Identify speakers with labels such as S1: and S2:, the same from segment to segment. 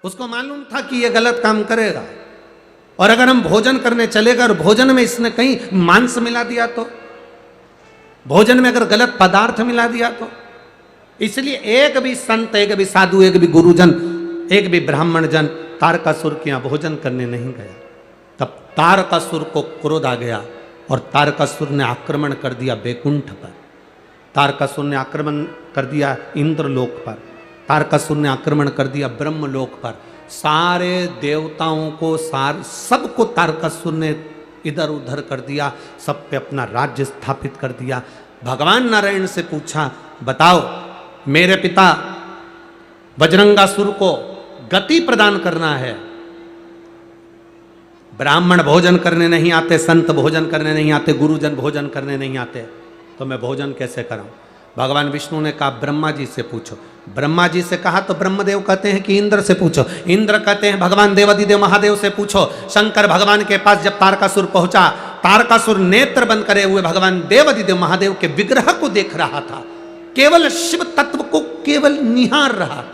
S1: उसको मालूम था कि ये गलत काम करेगा, और अगर हम भोजन करने चलेगा और भोजन में इसने कहीं मांस मिला दिया तो, भोजन में अगर गलत पदार्थ मिला दिया तो। इसलिए एक भी संत, एक भी साधु, एक भी गुरुजन, एक भी ब्राह्मण जन तारकासुर के यहाँ भोजन करने नहीं गया। तब तारकासुर को क्रोध आ गया और तारकासुर ने आक्रमण कर दिया बैकुंठ पर, तारकासुर ने आक्रमण कर दिया इंद्रलोक पर, तारकासुर ने आक्रमण कर दिया ब्रह्मलोक पर। सारे देवताओं को, सबको तारकासुर ने इधर उधर कर दिया, सब पे अपना राज्य स्थापित कर दिया। भगवान नारायण से पूछा, बताओ मेरे पिता बजरंगासुर को गति प्रदान करना है, ब्राह्मण भोजन करने नहीं आते, संत भोजन करने नहीं आते, गुरुजन भोजन करने नहीं आते, तो मैं भोजन कैसे कराऊं? भगवान विष्णु ने कहा ब्रह्मा जी से पूछो। ब्रह्मा जी से कहा तो ब्रह्मदेव कहते हैं कि इंद्र से पूछो, इंद्र कहते हैं भगवान देवादिदेव महादेव से पूछो। शंकर भगवान के पास जब तारकासुर पहुंचा, तारकासुर नेत्र बंद करे हुए भगवान देवादिदेव महादेव के विग्रह को देख रहा था, केवल शिव तत्व को केवल निहार रहा था,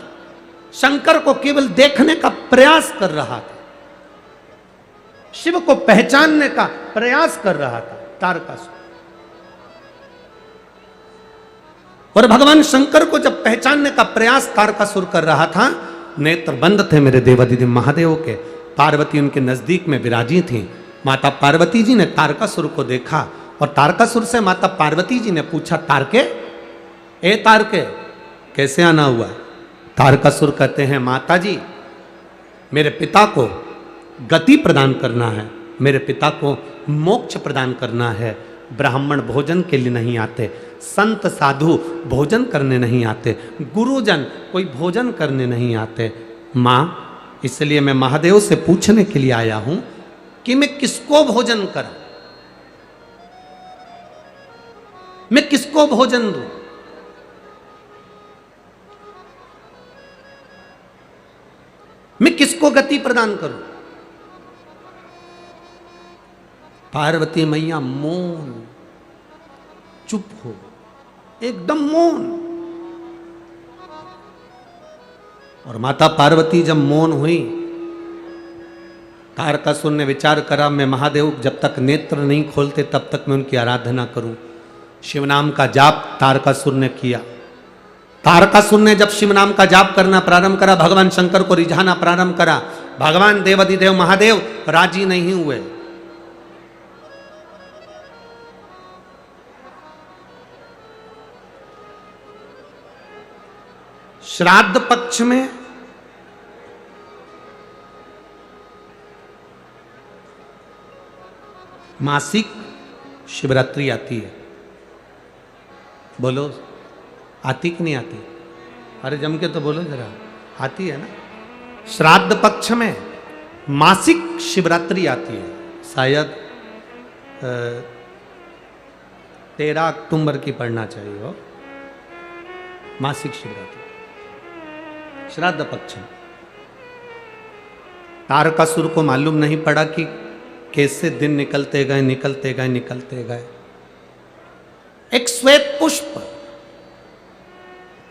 S1: शंकर को केवल देखने का प्रयास कर रहा था, शिव को पहचानने का प्रयास कर रहा था तारकासुर। और भगवान शंकर को जब पहचानने का प्रयास तारकासुर कर रहा था, नेत्र बंद थे मेरे देवादिदेव महादेव के, पार्वती उनके नजदीक में विराजी थी। माता पार्वती जी ने तारकासुर को देखा और तारकासुर से माता पार्वती जी ने पूछा, तारके, ए तारके, कैसे आना हुआ? तारकासुर कहते हैं, माता जी मेरे पिता को गति प्रदान करना है, मेरे पिता को मोक्ष प्रदान करना है, ब्राह्मण भोजन के लिए नहीं आते, संत साधु भोजन करने नहीं आते, गुरुजन कोई भोजन करने नहीं आते। माँ, इसलिए मैं महादेव से पूछने के लिए आया हूं कि मैं किसको भोजन करूं, मैं किसको भोजन दूं? मैं किसको गति प्रदान करूं? पार्वती मैया मौन, चुप हो, एकदम मौन। और माता पार्वती जब मौन हुई, तारकासुर ने विचार करा, मैं महादेव जब तक नेत्र नहीं खोलते तब तक मैं उनकी आराधना करूं। शिव नाम का जाप तारकासुर ने किया। तारकासुर ने जब शिव नाम का जाप करना प्रारंभ करा, भगवान शंकर को रिझाना प्रारंभ करा, भगवान देवादिदेव महादेव राजी नहीं हुए। श्राद्ध पक्ष में मासिक शिवरात्रि आती है। बोलो, आती कि नहीं आती? अरे जम के तो बोलो जरा, आती है ना? श्राद्ध पक्ष में मासिक शिवरात्रि आती है, शायद 13 अक्टूबर की पढ़ना चाहिए हो, मासिक शिवरात्रि श्राद्ध पक्ष में। तारकासुर को मालूम नहीं पड़ा कि कैसे दिन निकलते गए, निकलते गए, निकलते गए। एक श्वेत पुष्प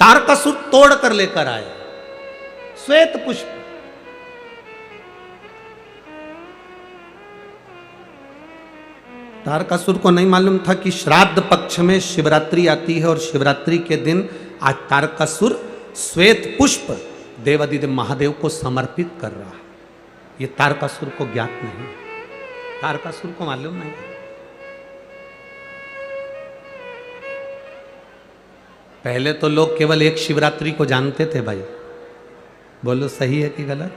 S1: तारकासुर तोड़ कर लेकर आया, श्वेत पुष्प। तारकासुर को नहीं मालूम था कि श्राद्ध पक्ष में शिवरात्रि आती है और शिवरात्रि के दिन आज तारकासुर श्वेत पुष्प देवादिदेव महादेव को समर्पित कर रहा है। ये तारकासुर को ज्ञात नहीं, तारकासुर को मालूम नहीं। पहले तो लोग केवल एक शिवरात्रि को जानते थे भाई, बोलो सही है कि गलत?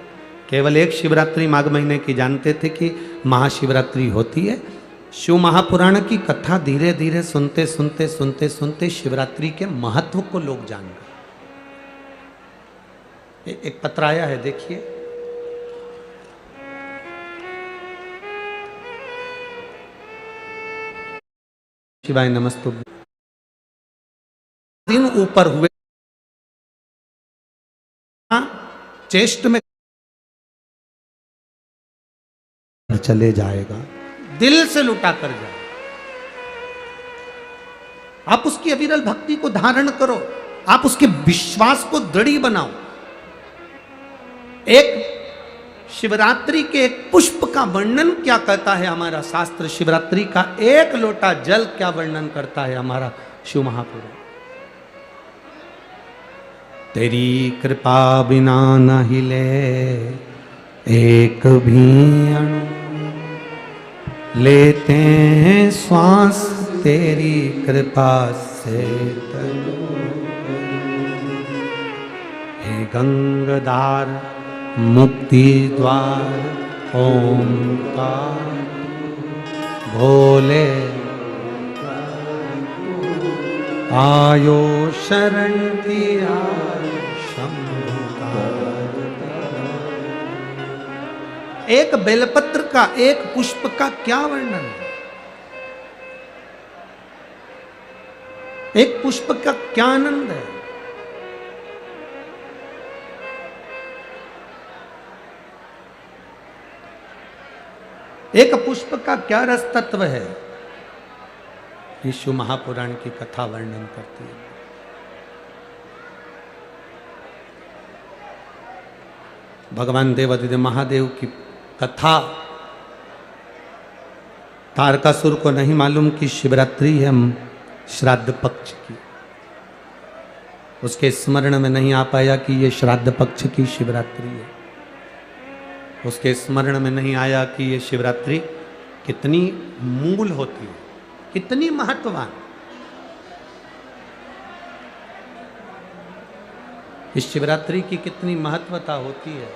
S1: केवल एक शिवरात्रि माघ महीने की जानते थे कि महाशिवरात्रि होती है। शिव महापुराण की कथा धीरे धीरे सुनते सुनते सुनते सुनते शिवरात्रि के महत्व को लोग जान गए। एक पत्र आया है, देखिए। शिवाय नमस्तुभ्यं। दिन ऊपर हुए, चेष्ट में चले जाएगा, दिल से लुटा कर जाए। आप उसकी अविरल भक्ति को धारण करो, आप उसके विश्वास को दृढ़ बनाओ। एक शिवरात्रि के एक पुष्प का वर्णन क्या कहता है हमारा शास्त्र, शिवरात्रि का एक लोटा जल क्या वर्णन करता है हमारा शिव महापुराण। तेरी कृपा बिना न हिले एक भी अणु, लेते हैं श्वास तेरी कृपा से तनु। हे गंगाधार मुक्ति द्वार ओंकार, भोले आयो शरण दिया शंभुकार। एक बेलपत्र का, एक पुष्प का क्या वर्णन है, एक पुष्प का क्या आनंद है। एक पुष्प का क्या रस तत्व है, शिव महापुराण की कथा वर्णन करती है। भगवान देवादिदेव महादेव की कथा, तारकासुर को नहीं मालूम कि शिवरात्रि है श्राद्ध पक्ष की, उसके स्मरण में नहीं आ पाया कि ये श्राद्ध पक्ष की शिवरात्रि है, उसके स्मरण में नहीं आया कि ये शिवरात्रि कितनी मूल होती है, कितनी महत्ववान। इस शिवरात्रि की कितनी महत्वता होती है।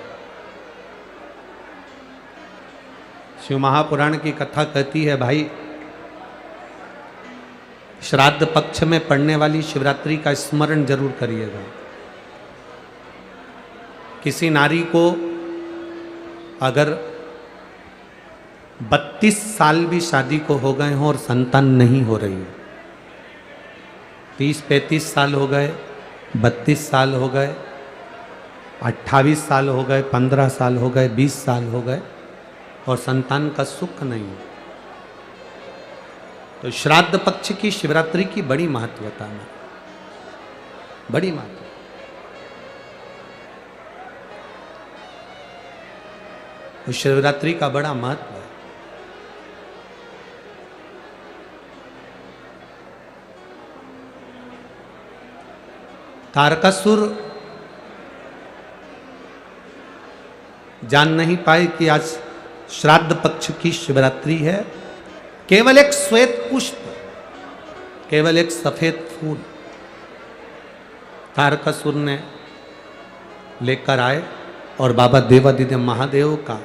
S1: शिव महापुराण की कथा कहती है, भाई श्राद्ध पक्ष में पड़ने वाली शिवरात्रि का स्मरण जरूर करिएगा। किसी नारी को अगर 32 साल भी शादी को हो गए हों और संतान नहीं हो रही, 30-35 साल हो गए, 32 साल हो गए, 28 साल हो गए, 15 साल हो गए, 20 साल हो गए और संतान का सुख नहीं हो, तो श्राद्ध पक्ष की शिवरात्रि की बड़ी महत्वता है, बड़ी महत्वता। तो शिवरात्रि का बड़ा महत्व है। तारकासुर जान नहीं पाए कि आज श्राद्ध पक्ष की शिवरात्रि है। केवल एक श्वेत पुष्प, केवल एक सफेद फूल तारकासुर ने लेकर आए और बाबा देवादिदेव महादेव का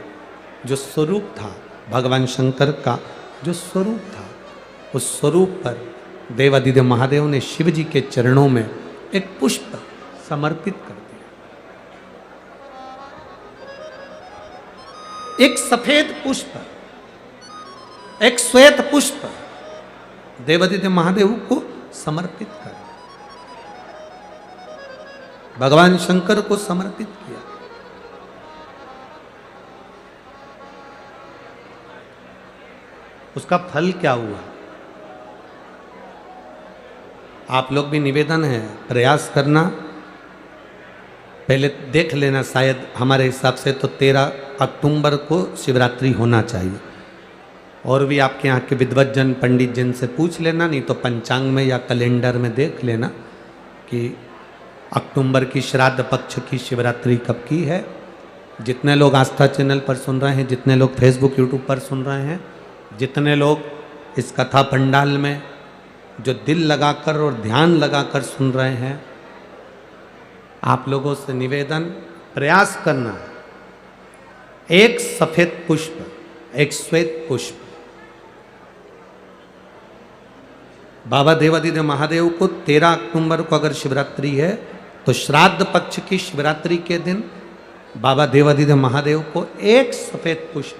S1: जो स्वरूप था, भगवान शंकर का जो स्वरूप था, उस स्वरूप पर देवादिदेव महादेव ने शिव जी के चरणों में एक पुष्प समर्पित कर दिया। एक सफेद पुष्प, एक श्वेत पुष्प देवादिदेव महादेव को समर्पित कर, भगवान शंकर को समर्पित किया। उसका फल क्या हुआ? आप लोग भी निवेदन है, प्रयास करना, पहले देख लेना, शायद हमारे हिसाब से तो 13 अक्टूबर को शिवरात्रि होना चाहिए। और भी आपके यहाँ के विद्वज्जन पंडित जन से पूछ लेना, नहीं तो पंचांग में या कैलेंडर में देख लेना कि अक्टूबर की श्राद्ध पक्ष की शिवरात्रि कब की है। जितने लोग आस्था चैनल पर सुन रहे हैं, जितने लोग फेसबुक यूट्यूब पर सुन रहे हैं, जितने लोग इस कथा पंडाल में जो दिल लगाकर और ध्यान लगाकर सुन रहे हैं, आप लोगों से निवेदन, प्रयास करना, एक सफेद पुष्प, एक श्वेत पुष्प, बाबा देवादिदेव महादेव को 13 अक्टूबर को अगर शिवरात्रि है तो श्राद्ध पक्ष की शिवरात्रि के दिन बाबा देवादिदेव महादेव को एक सफेद पुष्प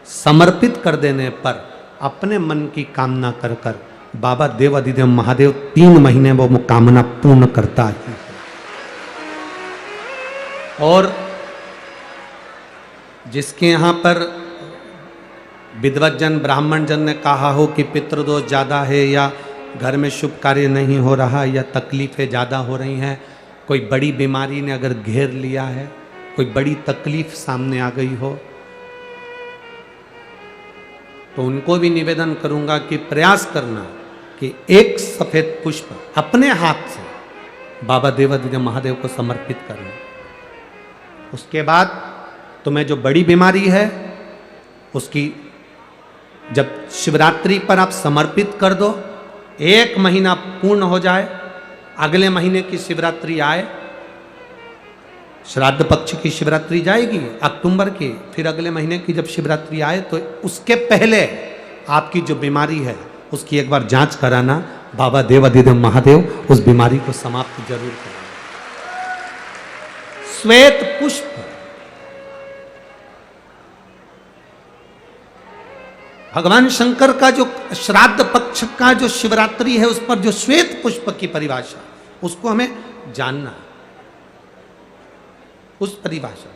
S1: समर्पित कर देने पर अपने मन की कामना कर कर बाबा देवादिदेव महादेव 3 महीने वो कामना पूर्ण करता है। और जिसके यहाँ पर विद्वज्जन ब्राह्मण जन ने कहा हो कि पितृदोष ज़्यादा है या घर में शुभ कार्य नहीं हो रहा या तकलीफ़ें ज़्यादा हो रही हैं, कोई बड़ी बीमारी ने अगर घेर लिया है, कोई बड़ी तकलीफ सामने आ गई हो, तो उनको भी निवेदन करूंगा कि प्रयास करना कि एक सफेद पुष्प अपने हाथ से बाबा देवादिदेव महादेव को समर्पित करना। उसके बाद तुम्हें जो बड़ी बीमारी है उसकी जब शिवरात्रि पर आप समर्पित कर दो, 1 महीना पूर्ण हो जाए, अगले महीने की शिवरात्रि आए, श्राद्ध पक्ष की शिवरात्रि जाएगी अक्टूबर की, फिर अगले महीने की जब शिवरात्रि आए तो उसके पहले आपकी जो बीमारी है उसकी एक बार जांच कराना, बाबा देवादिदेव महादेव उस बीमारी को समाप्त जरूर करेंगे। श्वेत पुष्प, भगवान शंकर का जो श्राद्ध पक्ष का जो शिवरात्रि है उस पर जो श्वेत पुष्प की परिभाषा, उसको हमें जानना, उस परिभाषा।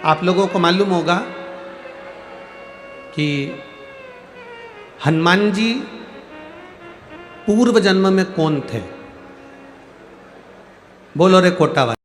S1: आप लोगों को मालूम होगा कि हनुमान जी पूर्व जन्म में कौन थे? बोलो रे कोटा वाले।